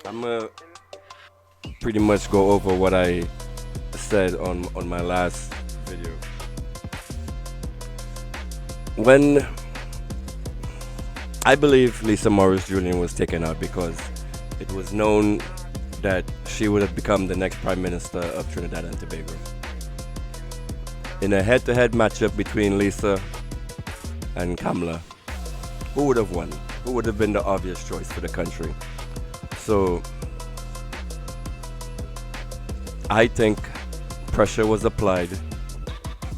I'm gonna pretty much go over what I said on my last video. When I believe Lisa Morris Julian was taken out because it was known that she would have become the next Prime Minister of Trinidad and Tobago. In a head-to-head matchup between Lisa and Kamala, who would have won? Who would have been the obvious choice for the country? So I think pressure was applied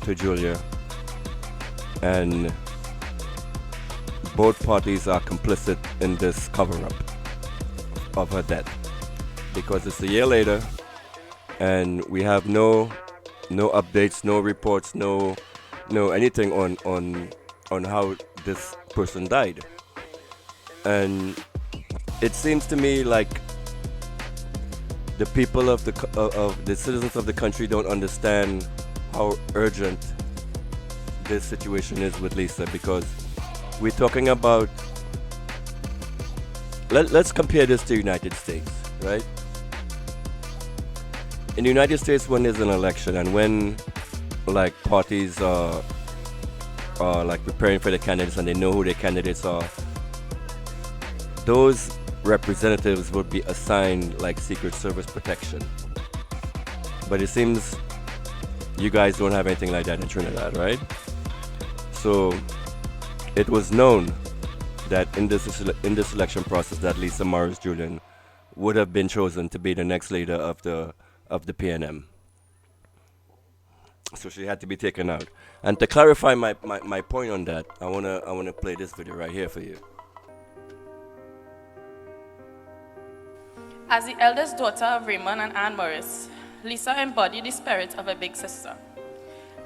to Julia, and both parties are complicit in this cover-up of her death, because it's a year later and we have no updates, no reports, no anything on how this person died. And it seems to me like the people of the citizens of the country don't understand how urgent this situation is with Lisa, because we're talking about, let's compare this to United States, right? In the United States, when there's an election and when like parties are like preparing for the candidates and they know who their candidates are, those representatives would be assigned like Secret Service protection. But it seems you guys don't have anything like that in Trinidad, right? So it was known that in this election process that Lisa Morris Julian would have been chosen to be the next leader of the PNM. So she had to be taken out. And to clarify my point on that, I wanna play this video right here for you. As the eldest daughter of Raymond and Anne Morris, Lisa embodied the spirit of a big sister.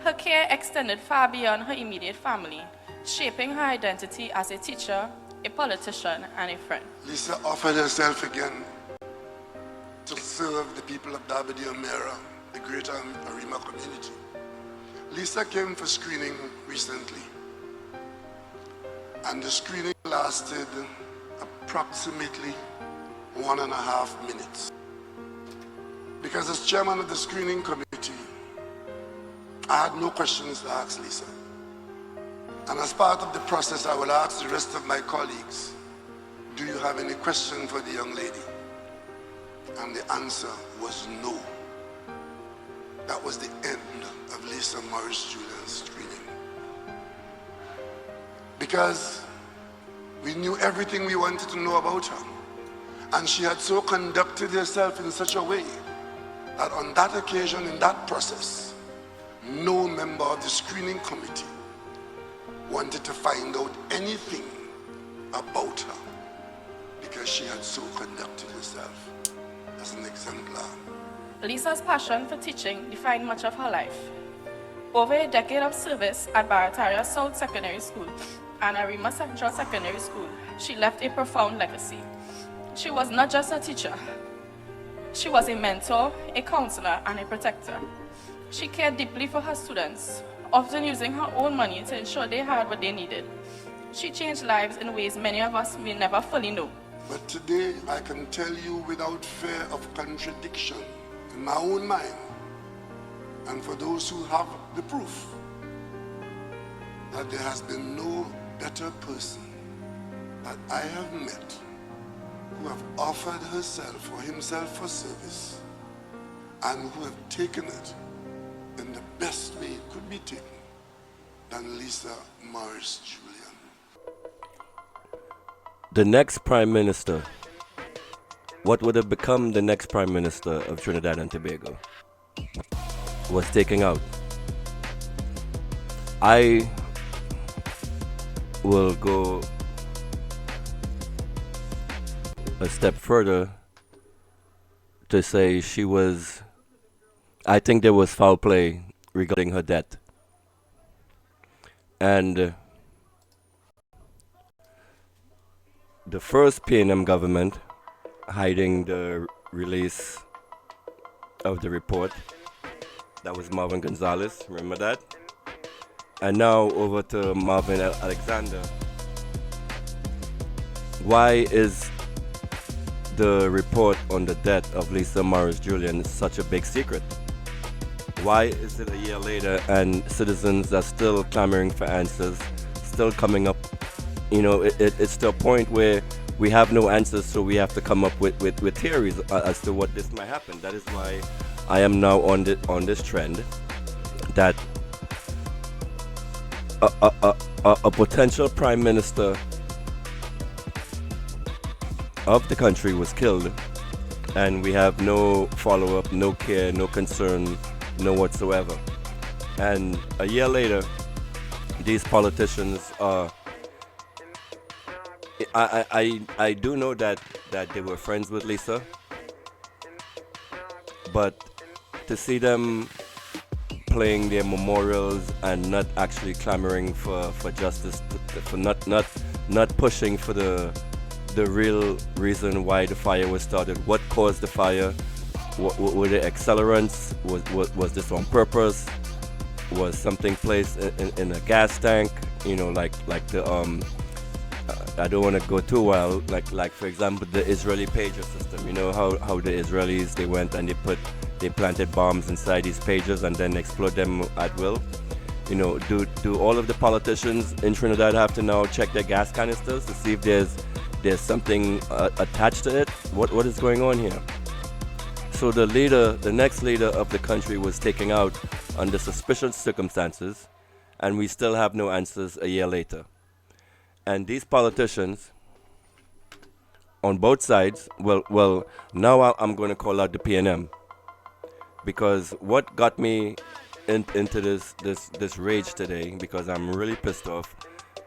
Her care extended far beyond her immediate family, shaping her identity as a teacher, a politician, and a friend. Lisa offered herself again to serve the people of Dabadi-Omera, the greater Arima community. Lisa came for screening recently, and the screening lasted approximately 1.5 minutes. Because as chairman of the screening committee, I had no questions to ask Lisa. And as part of the process, I will ask the rest of my colleagues, do you have any question for the young lady? And the answer was no. That was the end of Lisa Morris Julian's screening. Because we knew everything we wanted to know about her. And she had so conducted herself in such a way that on that occasion, in that process, no member of the screening committee wanted to find out anything about her, because she had so conducted herself as an exemplar. Lisa's passion for teaching defined much of her life. Over a decade of service at Barataria South Secondary School and Arima Central Secondary School, she left a profound legacy. She was not just a teacher. She was a mentor, a counselor, and a protector. She cared deeply for her students, often using her own money to ensure they had what they needed. She changed lives in ways many of us may never fully know. But today, I can tell you without fear of contradiction, in my own mind, and for those who have the proof, that there has been no better person that I have met who have offered herself or himself for service, and who have taken it in the best way it could be taken, than Lisa Morris Julian. The next Prime Minister, what would have become the next Prime Minister of Trinidad and Tobago, was taken out. I will go a step further to say I think there was foul play regarding her death. And the first PNM government, hiding the release of the report, that was Marvin Gonzalez, remember that? And now over to Marvin Alexander. Why is the report on the death of Lisa Morris Julian such a big secret? Why is it a year later and citizens are still clamoring for answers, still coming up? It's to a point where we have no answers, so we have to come up with theories as to what this might happen. That is why I am now on this trend that a potential prime minister of the country was killed, and we have no follow-up, no care, no concern, no whatsoever. And a year later, these politicians are. I do know that they were friends with Lisa, but to see them playing their memorials and not actually clamoring for justice, for not pushing for the real reason why the fire was started, what caused the fire, were the accelerants, was this on purpose, was something placed in a gas tank, like the I don't want to go too wild, like for example the Israeli pager system. You know how the Israelis, they went and they planted bombs inside these pagers and then explode them at will. Do all of the politicians in Trinidad have to now check their gas canisters to see if there's something attached to it? What is going on here? So the next leader of the country was taken out under suspicious circumstances, and we still have no answers a year later. And these politicians on both sides, well, now I'm going to call out the PNM, because what got me into this rage today, because I'm really pissed off,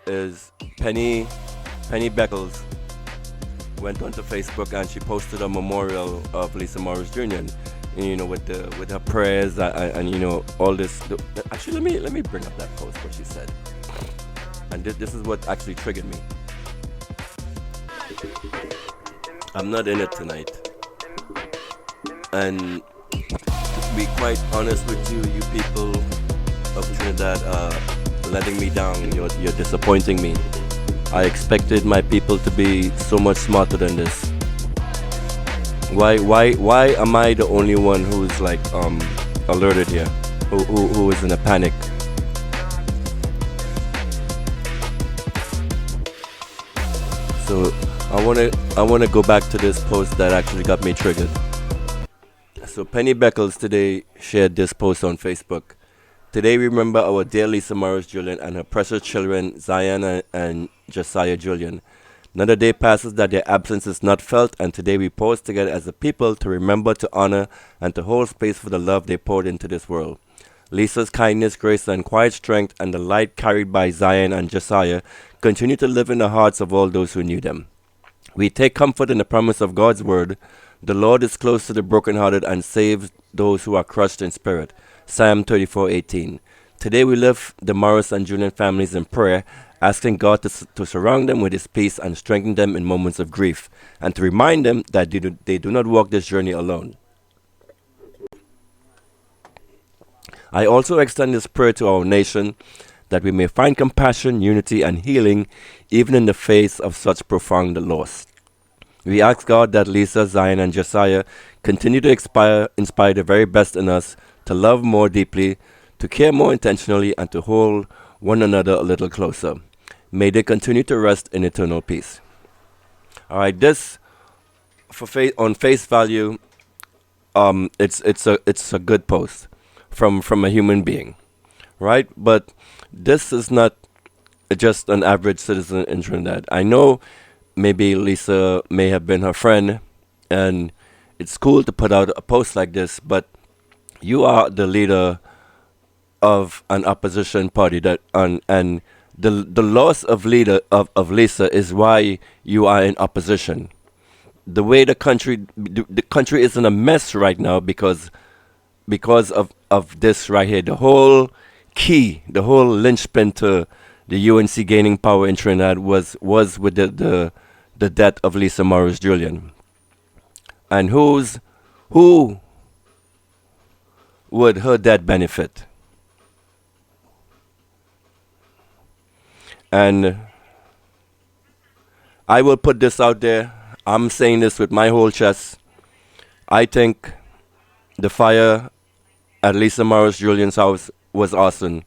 is Penny Beckles went onto Facebook and she posted a memorial of Lisa Morris Julian, with her prayers and all this. Actually, let me bring up that post, what she said. And this is what actually triggered me. I'm not in it tonight. And to be quite honest with you people of Trinidad are letting me down. You're disappointing me. I expected my people to be so much smarter than this. Why am I the only one who's alerted here? Who is in a panic? So I wanna go back to this post that actually got me triggered. So Penny Beckles today shared this post on Facebook. Today we remember our dear Lisa Morris Julian and her precious children Zion and Josiah Julian. Another day passes that their absence is not felt, and today we pause together as a people to remember, to honor, and to hold space for the love they poured into this world. Lisa's kindness, grace, and quiet strength, and the light carried by Zion and Josiah continue to live in the hearts of all those who knew them. We take comfort in the promise of God's word. The Lord is close to the brokenhearted and saves those who are crushed in spirit. Psalm 34:18. Today we lift the Morris and Julian families in prayer, asking God to surround them with His peace and strengthen them in moments of grief, and to remind them that they do not walk this journey alone. I also extend this prayer to our nation, that we may find compassion, unity, and healing even in the face of such profound loss. We ask God that Lisa, Zion, and Josiah continue to inspire the very best in us to love more deeply, to care more intentionally, and to hold one another a little closer. May they continue to rest in eternal peace. All right, this on face value, it's a good post from a human being, right? But this is not just an average citizen in Trinidad. I know maybe Lisa may have been her friend, and it's cool to put out a post like this, but you are the leader of an opposition party and the loss of Lisa is why you are in opposition. The way the country is in a mess right now because of this right here. The whole linchpin to the UNC gaining power in Trinidad was with the death of Lisa Morris Julian. And who would her death benefit? And I will put this out there. I'm saying this with my whole chest. I think the fire at Lisa Morris Julian's house was arson.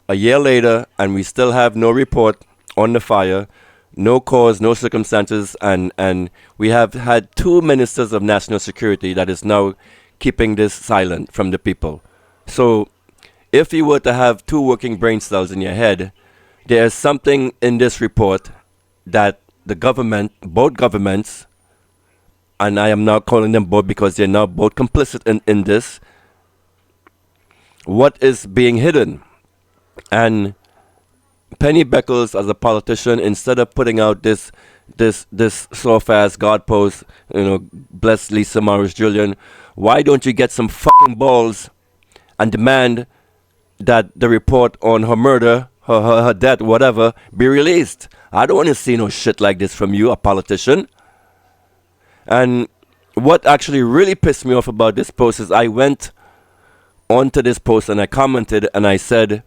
A year later, and we still have no report on the fire, no cause, no circumstances, and we have had two ministers of national security that is now keeping this silent from the people. So, if you were to have two working brain cells in your head, there is something in this report that the government, both governments, and I am now calling them both because they're now both complicit in this, what is being hidden. And Penny Beckles, as a politician, instead of putting out this soft ass God post, bless Lisa Morris Julian, why don't you get some fucking balls and demand that the report on her murder, her death, whatever, be released? I don't want to see no shit like this from you, a politician. And what actually really pissed me off about this post is I went onto this post and I commented and I said,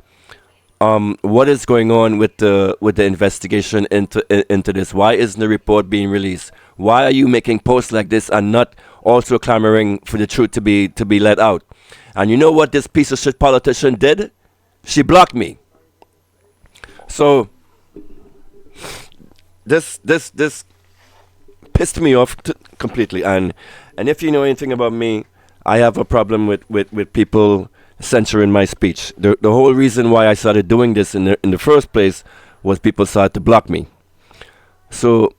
what is going on with the investigation into this? Why isn't the report being released? Why are you making posts like this and not also clamoring for the truth to be let out? And you know what this piece of shit politician did? She blocked me. So this pissed me off completely. And if you know anything about me, I have a problem with people censoring my speech. The whole reason why I started doing this in the first place was people started to block me. So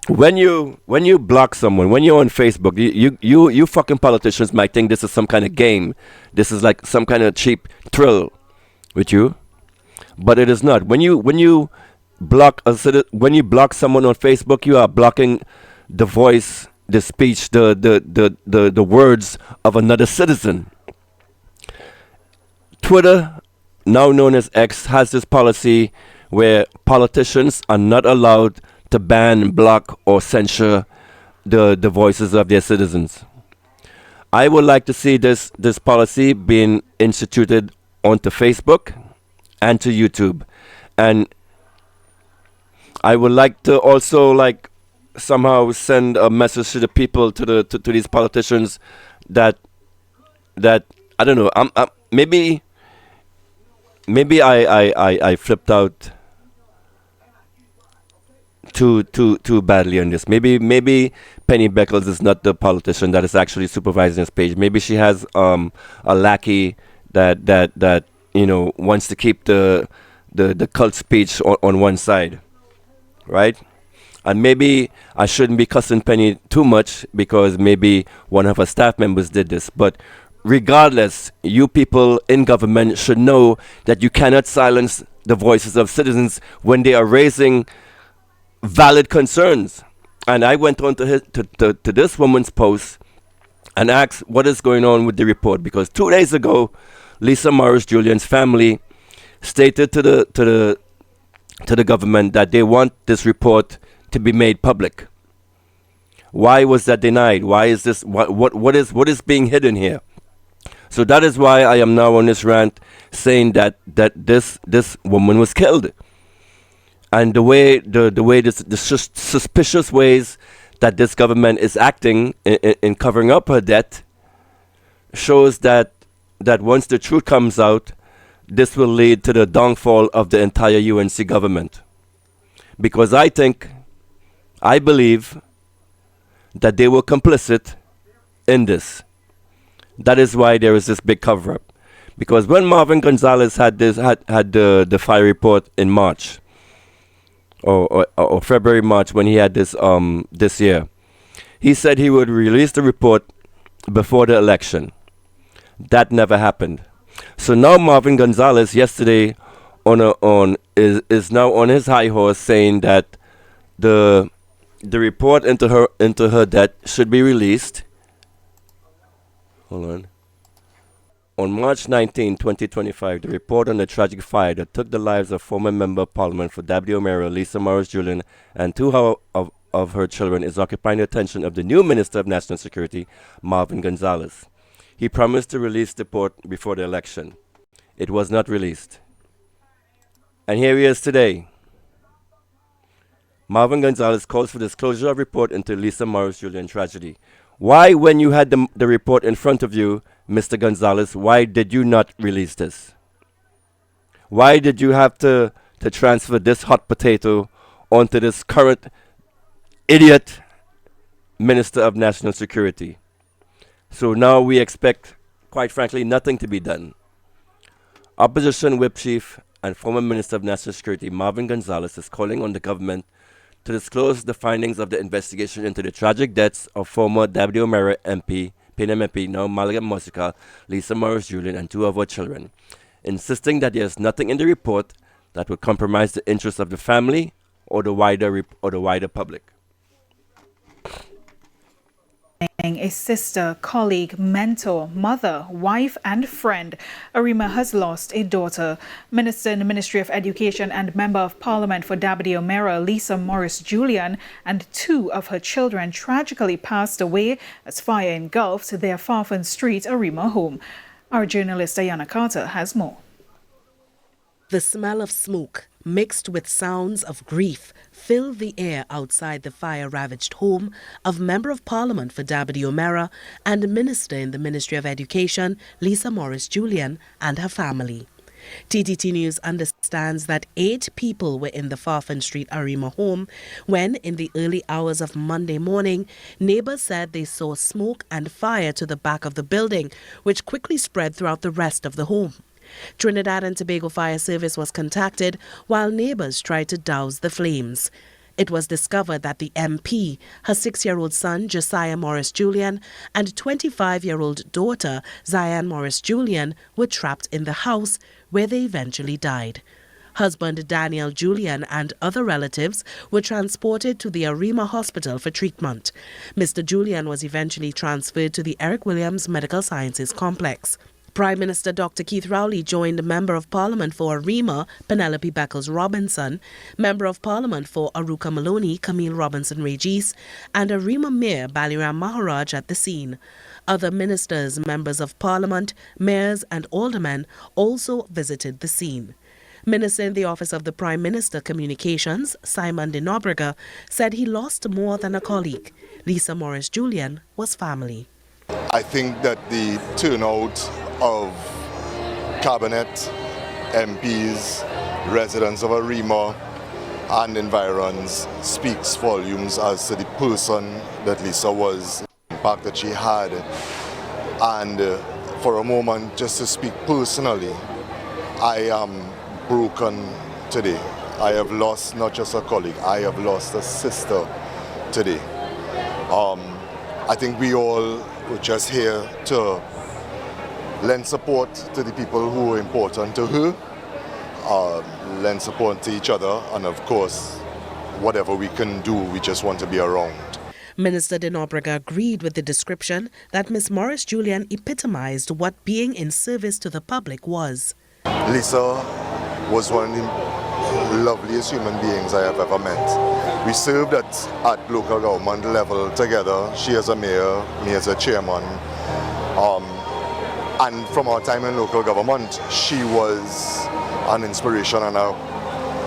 when you block someone, when you're on Facebook, you fucking politicians might think this is some kind of game. This is like some kind of cheap thrill with you, but it is not. When you block when you block someone on Facebook, you are blocking the voice, the speech, the words of another citizen. Twitter, now known as X, has this policy where politicians are not allowed to ban, block, or censure the voices of their citizens. I would like to see this policy being instituted onto Facebook and to YouTube. And I would like to also somehow send a message to the people, to these politicians that I don't know. Maybe I flipped out too badly on this. Maybe Penny Beckles is not the politician that is actually supervising this page. Maybe she has a lackey that wants to keep the cult speech on one side, right? And maybe I shouldn't be cussing Penny too much because maybe one of her staff members did this. But regardless, you people in government should know that you cannot silence the voices of citizens when they are raising valid concerns. And I went on to this woman's post and asked what is going on with the report, because 2 days ago, Lisa Morris Julian's family stated to the government that they want this report to be made public. Why was that denied? Why is this? What is being hidden here? So that is why I am now on this rant saying that this woman was killed, and the suspicious ways that this government is acting in covering up her death shows that once the truth comes out, this will lead to the downfall of the entire UNC government. Because I believe that they were complicit in this. That is why there is this big cover-up. Because when Marvin Gonzalez had the fire report in March, or February, March, when he had this year, he said he would release the report before the election. That never happened. So now Marvin Gonzalez yesterday is now on his high horse saying that the report into her death should be released. Hold on. On March 19, 2025, the report on the tragic fire that took the lives of former Member of Parliament for Dabney O'Meara, Lisa Morris Julian, and two of her children is occupying the attention of the new Minister of National Security, Marvin Gonzalez. He promised to release the report before the election. It was not released. And here he is today. Marvin Gonzalez calls for disclosure of report into Lisa Morris Julian tragedy. Why, when you had the report in front of you, Mr. Gonzalez, why did you not release this? Why did you have to transfer this hot potato onto this current idiot Minister of National Security? So now we expect, quite frankly, nothing to be done. Opposition Whip Chief and former Minister of National Security Marvin Gonzalez is calling on the government to disclose the findings of the investigation into the tragic deaths of former Deputy O'Meara MP, PNM MP, now Malaga Musical, Lisa Morris Julian, and 2 of her children, insisting that there is nothing in the report that would compromise the interests of the family or the wider public. A sister, colleague, mentor, mother, wife and friend, Arima has lost a daughter. Minister in the Ministry of Education and Member of Parliament for Dabadi O'Meara, Lisa Morris Julian, and 2 of her children tragically passed away as fire engulfed their Farfan Street Arima home. Our journalist Diana Carter has more. The smell of smoke, mixed with sounds of grief, filled the air outside the fire-ravaged home of Member of Parliament for Dabadi O'Meara and Minister in the Ministry of Education, Lisa Morris Julian, and her family. TTT News understands that 8 people were in the Farfan Street Arima home when, in the early hours of Monday morning, neighbors said they saw smoke and fire to the back of the building, which quickly spread throughout the rest of the home. Trinidad and Tobago Fire Service was contacted while neighbors tried to douse the flames. It was discovered that the MP, her 6-year-old son Josiah Morris Julian, and 25-year-old daughter Zion Morris Julian were trapped in the house where they eventually died. Husband Daniel Julian and other relatives were transported to the Arima Hospital for treatment. Mr. Julian was eventually transferred to the Eric Williams Medical Sciences Complex. Prime Minister Dr. Keith Rowley joined Member of Parliament for Arima, Penelope Beckles-Robinson, Member of Parliament for Aruka Maloney, Camille Robinson-Regis, and Arima Mayor Baliram Maharaj at the scene. Other ministers, members of Parliament, mayors and aldermen also visited the scene. Minister in the Office of the Prime Minister Communications, Simon de Nobrega, said he lost more than a colleague. Lisa Morris Julian was family. I think that the turnout of Cabinet, MPs, residents of Arima and environs speaks volumes as to the person that Lisa was, the impact that she had. And for a moment, just to speak personally, I am broken today. I have lost not just a colleague, I have lost a sister today. I think we all were just here to lend support to the people who are important to her, lend support to each other, and of course, whatever we can do, we just want to be around. Minister de Nobrega agreed with the description that Ms. Morris Julian epitomized what being in service to the public was. Lisa was one of the loveliest human beings I have ever met. We served at local government level together, she as a mayor, me as a chairman. And from our time in local government, she was an inspiration, and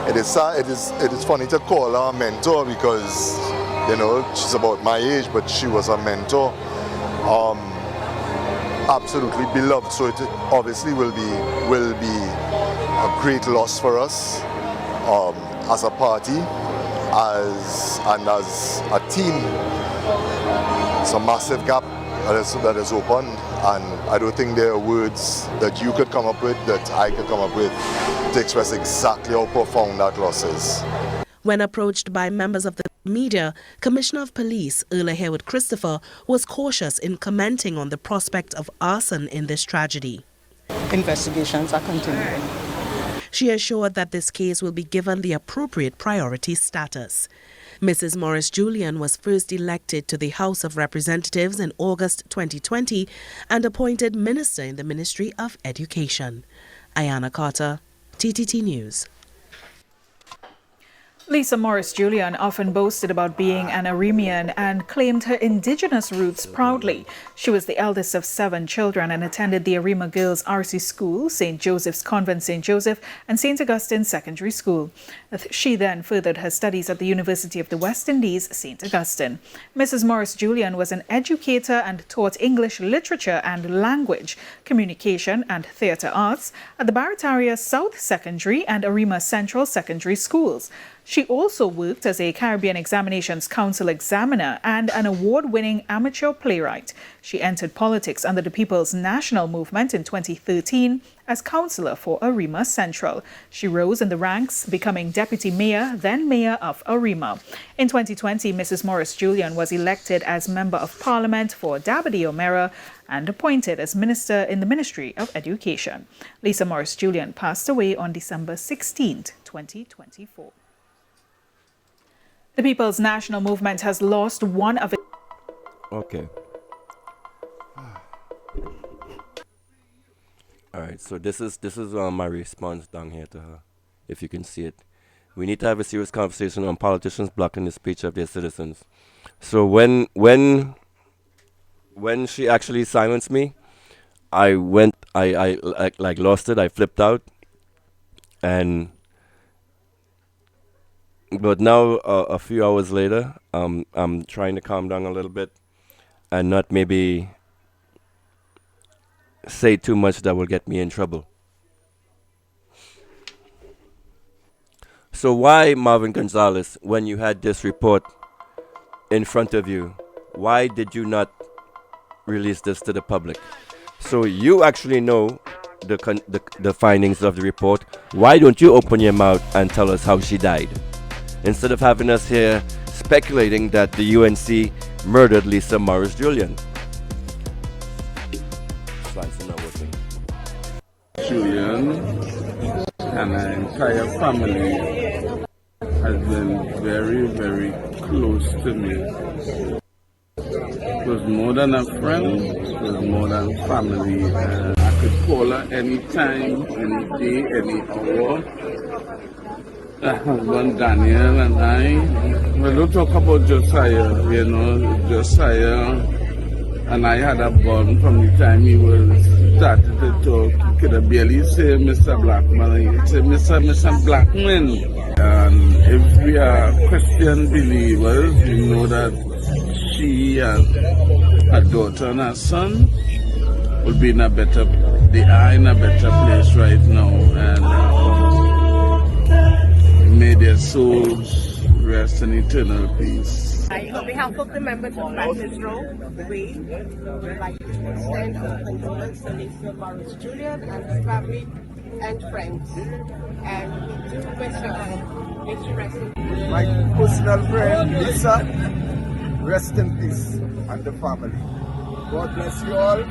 it is funny to call her a mentor because, you know, she's about my age, but she was a mentor. Absolutely beloved, so it obviously will be a great loss for us as a party, as a team. It's a massive gap that is opened, and I don't think there are words that you could come up with, that I could come up with, to express exactly how profound that loss is. When approached by members of the media, Commissioner of Police Erla Harewood Christopher was cautious in commenting on the prospect of arson in this tragedy. Investigations are continuing. She assured that this case will be given the appropriate priority status. Mrs. Morris Julian was first elected to the House of Representatives in August 2020 and appointed Minister in the Ministry of Education. Ayana Carter, TTT News. Lisa Morris Julian often boasted about being an Arimian and claimed her indigenous roots proudly. She was the eldest of 7 children and attended the Arima Girls RC School, St. Joseph's Convent St. Joseph, and St. Augustine Secondary School. She then furthered her studies at the University of the West Indies, St. Augustine. Mrs. Morris Julian was an educator and taught English literature and language, communication and theatre arts at the Barataria South Secondary and Arima Central Secondary Schools. She also worked as a Caribbean Examinations Council examiner and an award-winning amateur playwright. She entered politics under the People's National Movement in 2013 as councillor for Arima Central. She rose in the ranks, becoming deputy mayor, then mayor of Arima. In 2020, Mrs. Morris Julian was elected as Member of Parliament for Dabadi O'Meara and appointed as Minister in the Ministry of Education. Lisa Morris Julian passed away on December 16, 2024. The People's National Movement has lost one of its... Okay. All right, so this is my response down here to her, if you can see it. We need to have a serious conversation on politicians blocking the speech of their citizens. So when she actually silenced me, I lost it. I flipped out, but now a few hours later, I'm trying to calm down a little bit and not maybe say too much that will get me in trouble. So why, Marvin Gonzalez, when you had this report in front of you, why did you not release this to the public? So you actually know the findings of the report. Why don't you open your mouth and tell us how she died, instead of having us here speculating that the UNC murdered Lisa Morris Julian? Slides are not working. Julian and her entire family has been very, very close to me. It was more than a friend, it was more than family. I could call her anytime, any day, any hour. Husband Daniel and I, we don't talk about Josiah, Josiah and I had a bond from the time he was started to talk. He could have barely say Mr. Blackman, he'd say Mr. Blackman. And if we are Christian believers, we know that she and her daughter and her son will be in a better, they are in a better place right now. And may their souls rest in eternal peace. On behalf of the members of Francis Row, we would like to extend our condolence to Lisa Morris Julian and her family and friends. And we do wish her may she rest in peace. My personal friend, Lisa, rest in peace, and the family. God bless you all.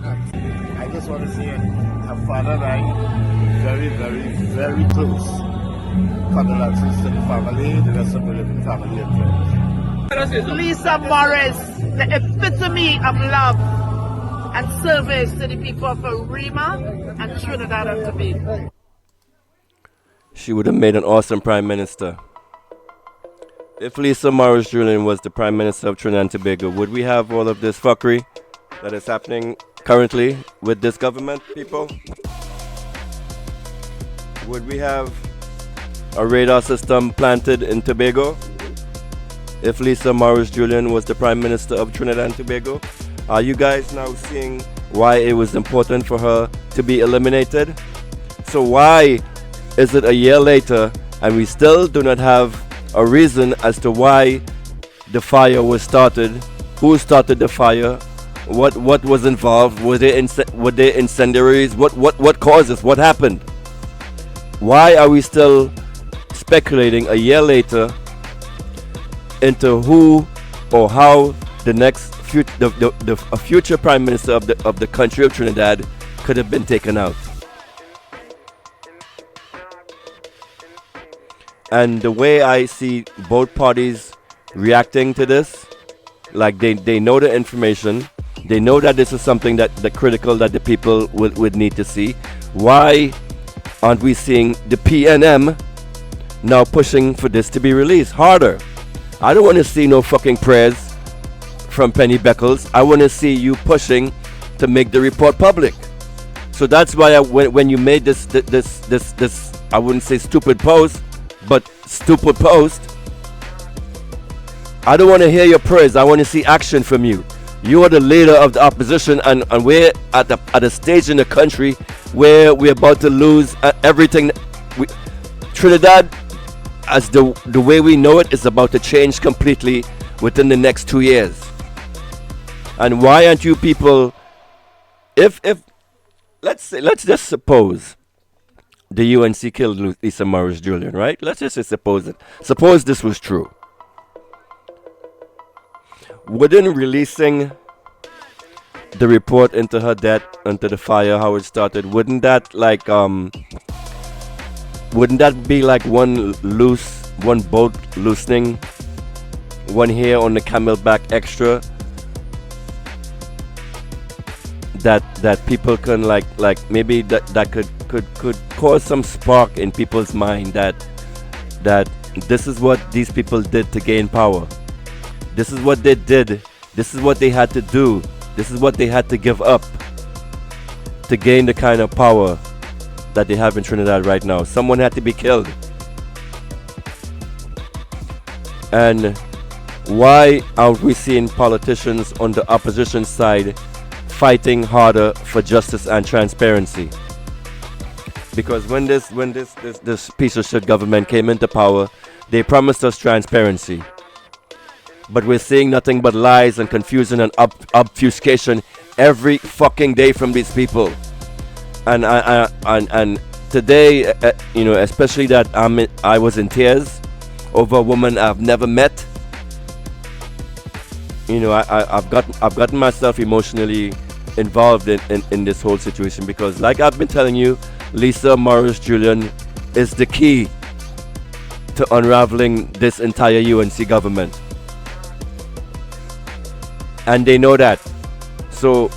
I just want to say her father and I very, very, very close. Condolences to the family, the rest of the living family and friends. Lisa Morris, the epitome of love and service to the people of Arima and Trinidad and Tobago. She would have made an awesome prime minister. If Lisa Morris Julian was the prime minister of Trinidad and Tobago, would we have all of this fuckery that is happening currently with this government, people? Would we have a radar system planted in Tobago if Lisa Morris Julian was the Prime Minister of Trinidad and Tobago? Are you guys now seeing why it was important for her to be eliminated? So why is it a year later and we still do not have a reason as to why the fire was started? Who started the fire? What was involved? Were there incendiaries? What caused this? What happened? Why are we still speculating a year later into who or how the next future prime minister of the country of Trinidad could have been taken out? And the way I see both parties reacting to this, like they know the information, they know that this is something that critical that the people would need to see. Why aren't we seeing the PNM now pushing for this to be released harder. I don't want to see no fucking prayers from Penny Beckles. I want to see you pushing to make the report public. So that's why when you made this I wouldn't say stupid post, but stupid post, I don't want to hear your prayers. I want to see action from you. You are the leader of the opposition, and we're at a stage in the country where we're about to lose everything. Trinidad, as the way we know it, is about to change completely within the next 2 years. And why aren't you people, if let's just suppose the UNC killed Lisa Morris Julian, right? Let's just suppose it. Suppose this was true. Wouldn't releasing the report into her death, into the fire, how it started, wouldn't that be like one boat loosening, one hair on the camelback extra, that people can like maybe that could cause some spark in people's mind that this is what these people did to gain power. This is what they did. This is what they had to do. This is what they had to give up to gain the kind of power that they have in Trinidad right now. Someone had to be killed. And why aren't we seeing politicians on the opposition side fighting harder for justice and transparency? Because when this piece of shit government came into power, they promised us transparency. But we're seeing nothing but lies and confusion and obfuscation every fucking day from these people. And today, especially that I was in tears over a woman I've never met. I've gotten myself emotionally involved in this whole situation because, like I've been telling you, Lisa Morris Julian is the key to unraveling this entire UNC government. And they know that. So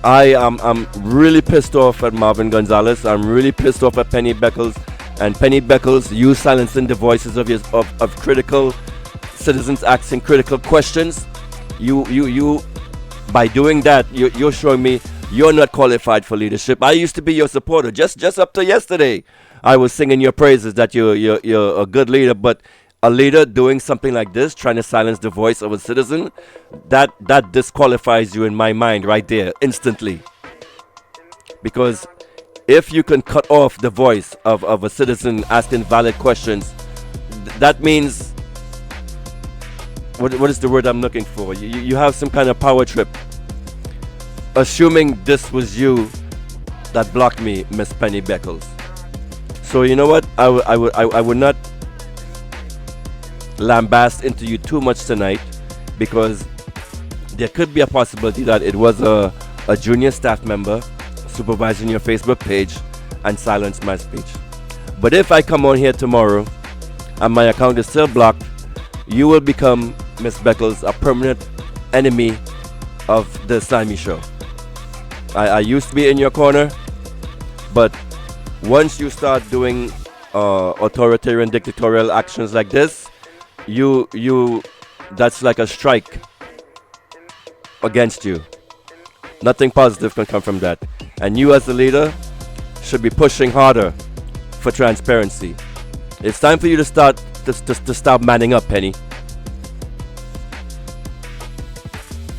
I'm really pissed off at Marvin Gonzalez. I'm really pissed off at Penny Beckles. And Penny Beckles, you silencing the voices of critical citizens asking critical questions. You by doing that, you're showing me you're not qualified for leadership. I used to be your supporter. Just up to yesterday, I was singing your praises that you're a good leader, but a leader doing something like this, trying to silence the voice of a citizen, that disqualifies you in my mind right there, instantly. Because if you can cut off the voice of a citizen asking valid questions, that means, what is the word I'm looking for? You have some kind of power trip. Assuming this was you that blocked me, Miss Penny Beckles. So you know what? I would not lambast into you too much tonight, because there could be a possibility that it was a junior staff member supervising your Facebook page and silenced my speech. But if I come on here tomorrow and my account is still blocked, you will become, Miss Beckles, a permanent enemy of the Slimy show. I used to be in your corner, but once you start doing authoritarian dictatorial actions like this, that's like a strike against you. Nothing positive can come from that. And you as a leader should be pushing harder for transparency. It's time for you to stop manning up, Penny.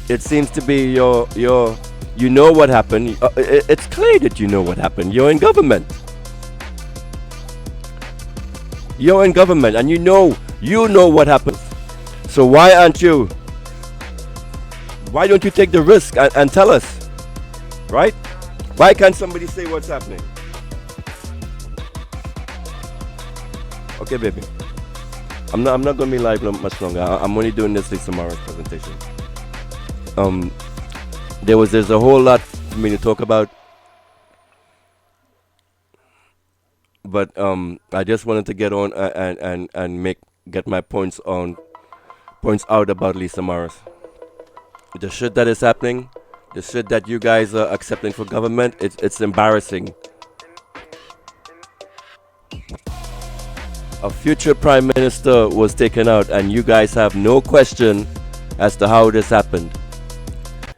It seems to be you know what happened. It's clear that you know what happened. You're in government. You're in government, and you know what happens. So why don't you take the risk and tell us, right? Why can't somebody say what's happening? Okay, baby. I'm not gonna be live much longer. I'm only doing this Lisa Morris presentation. There's a whole lot for me to talk about, but I just wanted to get on and get my points out about Lisa Morris. The shit that is happening, the shit that you guys are accepting for government, it's embarrassing. a future prime minister was taken out, and you guys have no question as to how this happened.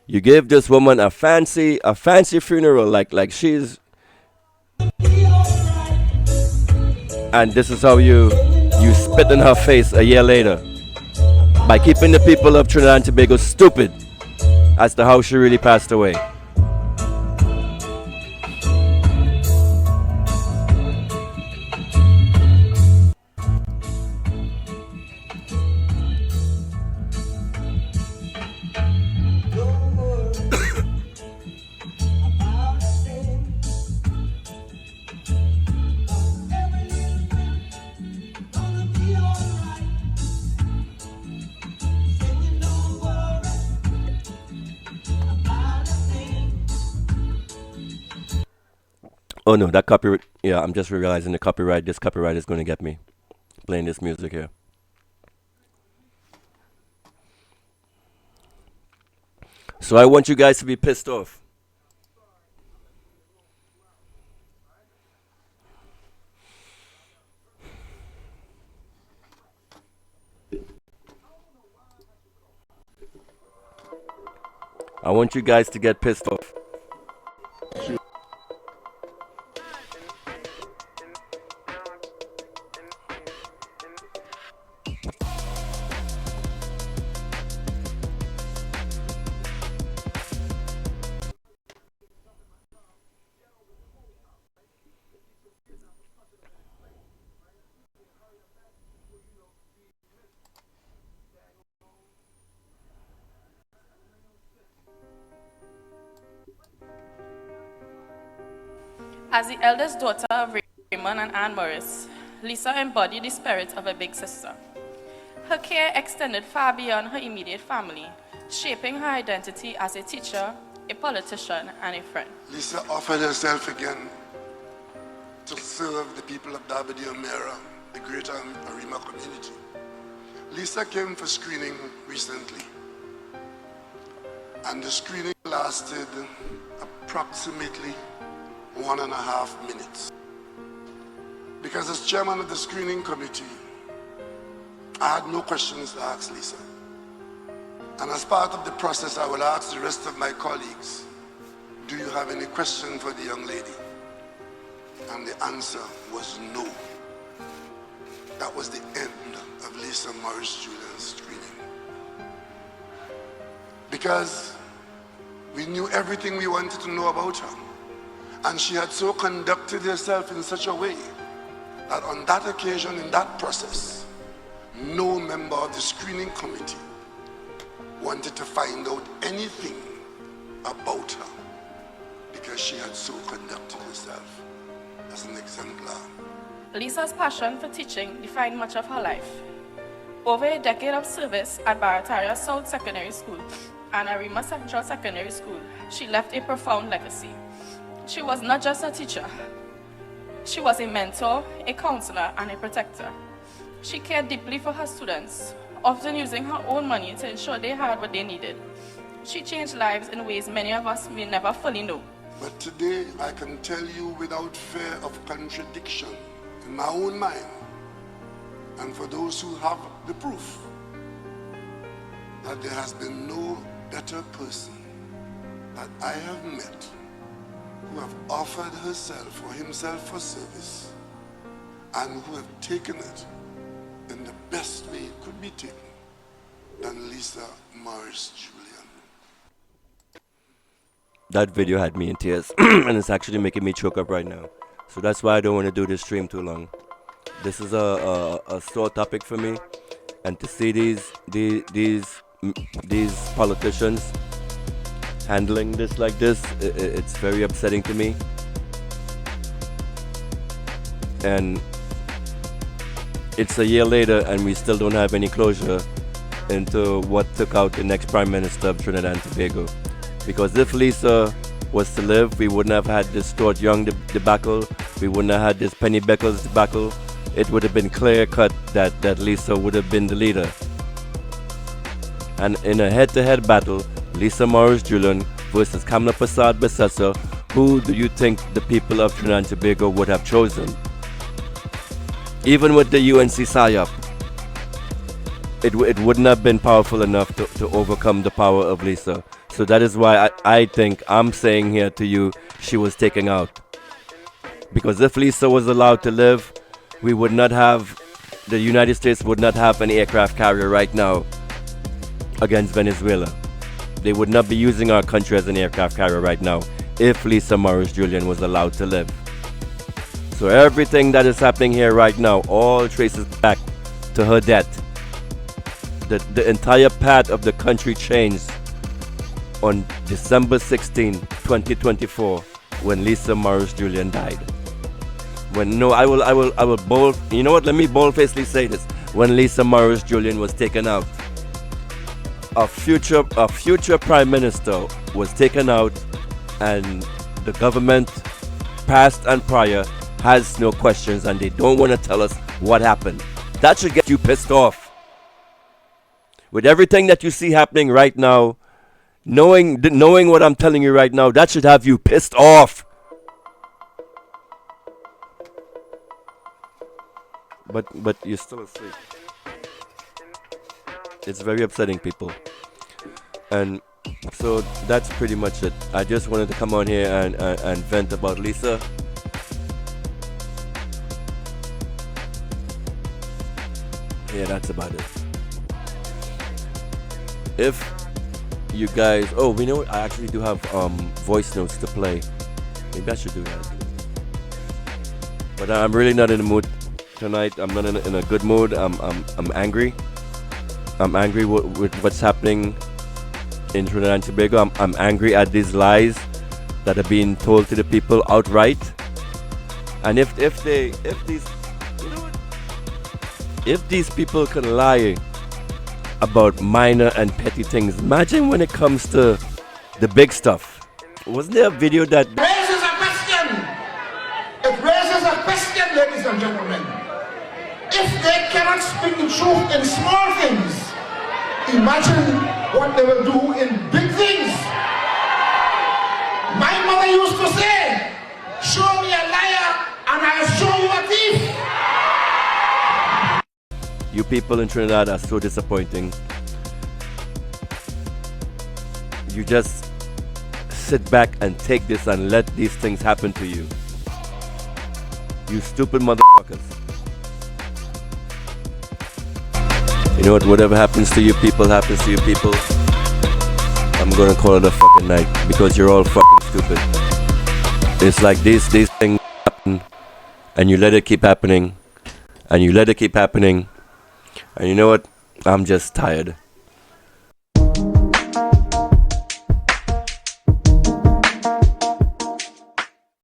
You gave this woman a fancy funeral, like she's, and this is how you spit in her face a year later by keeping the people of Trinidad and Tobago stupid as to how she really passed away. Oh no, that copyright. Yeah, I'm just realizing the copyright. This copyright is going to get me playing this music here. So I want you guys to be pissed off. I want you guys to get pissed off. As the eldest daughter of Raymond and Anne Morris, Lisa embodied the spirit of a big sister. Her care extended far beyond her immediate family, shaping her identity as a teacher, a politician, and a friend. Lisa offered herself again to serve the people of Dabadi-Omera, the greater Arima community. Lisa came for screening recently, and the screening lasted approximately 1.5 minutes. Because as chairman of the screening committee, I had no questions to ask Lisa. And as part of the process, I will ask the rest of my colleagues, do you have any question for the young lady? And the answer was no. That was the end of Lisa Morris Julian's screening. Because we knew everything we wanted to know about her. And she had so conducted herself in such a way that on that occasion, in that process, no member of the screening committee wanted to find out anything about her because she had so conducted herself as an exemplar. Lisa's passion for teaching defined much of her life. Over a decade of service at Barataria South Secondary School and Arima Central Secondary School, she left a profound legacy. She was not just a teacher. She was a mentor, a counselor, and a protector. She cared deeply for her students, often using her own money to ensure they had what they needed. She changed lives in ways many of us may never fully know. But today, I can tell you without fear of contradiction, in my own mind, and for those who have the proof, that there has been no better person that I have met who have offered herself or himself for service and who have taken it in the best way it could be taken than Lisa Morris Julian. That video had me in tears and it's actually making me choke up right now. So that's why I don't want to do this stream too long. This is a sore topic for me, and to see these politicians handling this like this, it's very upsetting to me. And it's a year later and we still don't have any closure into what took out the next Prime Minister of Trinidad and Tobago. Because if Lisa was to live, we wouldn't have had this Stuart Young debacle, we wouldn't have had this Penny Beckles debacle. It would have been clear cut that Lisa would have been the leader. And in a head-to-head battle, Lisa Morris Julian versus Kamla Prasad Besessa, who do you think the people of Trinidad and Tobago would have chosen? Even with the UNC PSYOP, it wouldn't have been powerful enough to overcome the power of Lisa. So that is why I think I'm saying here to you, she was taken out. Because if Lisa was allowed to live, we would not have, the United States would not have an aircraft carrier right now against Venezuela. They would not be using our country as an aircraft carrier right now if Lisa Morris Julian was allowed to live. So everything that is happening here right now all traces back to her death. The entire path of the country changed on December 16, 2024, when Lisa Morris Julian died. I will bold, you know what, let me boldfacedly say this. When Lisa Morris Julian was taken out, a future prime minister was taken out, and the government, past and prior, has no questions, and they don't want to tell us what happened. That should get you pissed off. With everything that you see happening right now, knowing what I'm telling you right now, that should have you pissed off. But you're still asleep. It's very upsetting, people. And so that's pretty much it. I just wanted to come on here and vent about Lisa. Yeah, that's about it. If you guys, oh, we know I actually do have voice notes to play. Maybe I should do that. But I'm really not in the mood tonight. I'm not in a good mood. I'm angry. I'm angry with what's happening in Trinidad and Tobago. I'm angry at these lies that are being told to the people outright. And if these people can lie about minor and petty things, imagine when it comes to the big stuff. Wasn't there a video that raises a question? It raises a question, ladies and gentlemen. If they cannot speak the truth in small things, imagine what they will do in big things. My mother used to say, show me a liar and I'll show you a thief. you people in Trinidad are so disappointing. You just sit back and take this and let these things happen to you. You stupid motherfuckers. You know what? Whatever happens to you people happens to you people. I'm gonna call it a fucking night because you're all fucking stupid. It's like these things happen and you let it keep happening and you let it keep happening, and you know what? I'm just tired.